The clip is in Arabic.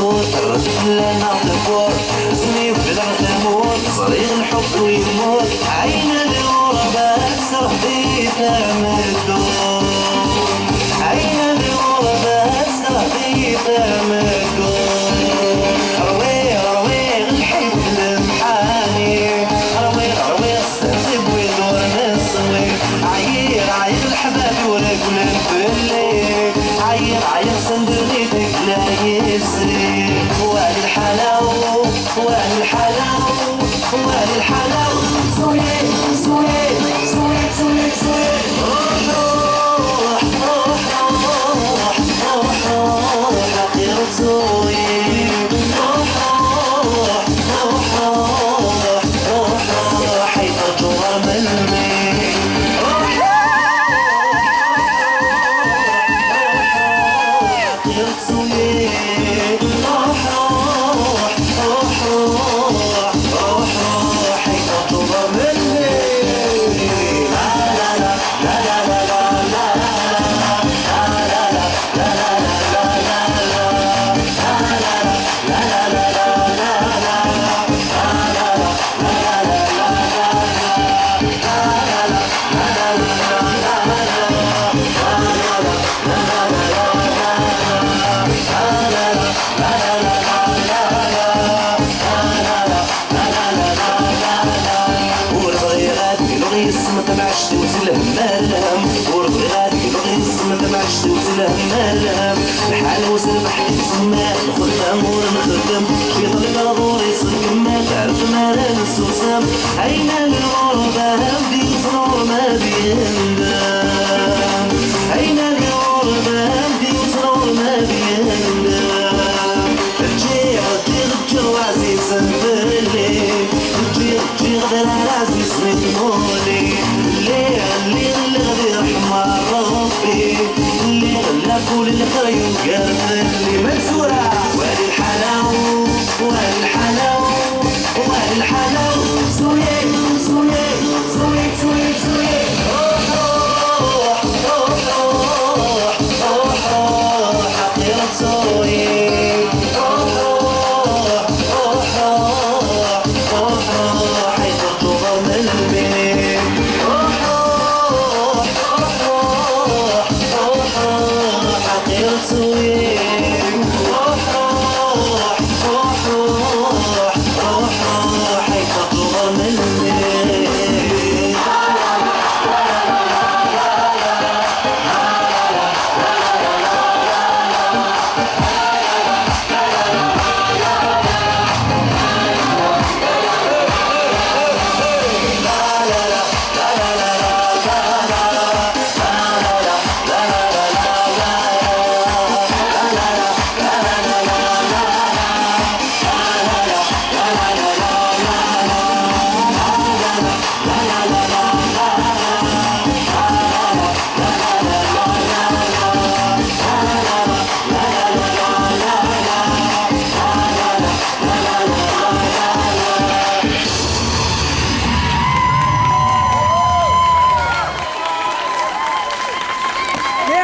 السود الرجل لنا دبور سمي وبدا تموت صريغ الحب ويموت عين الغرباء سرح بيتها مدور عين الغرباء سرح بيتها مدور رويغ الحب المحاني رويغ السنسب ويدور نصوي عير الحباب ورقل الفلي عير صندوقيتك لا يسري وهذه الحلاوة وهذه الحلاوة وهذه الحلاوة سويت سويت سويت سويت سويت روح روح روح روح روح أخير سويت روح روح روح روح روح روح حيث الجوار مني ما تبعش توزله مالهم ورضي غادي بغيس ما تبعش توزله مالهم الحال وصل بحدي تسمى نخدم ونخدم في طريق ضوري صدق ما تعرف ما لا نسوسم عين الغربة بدي صنور ما بيندم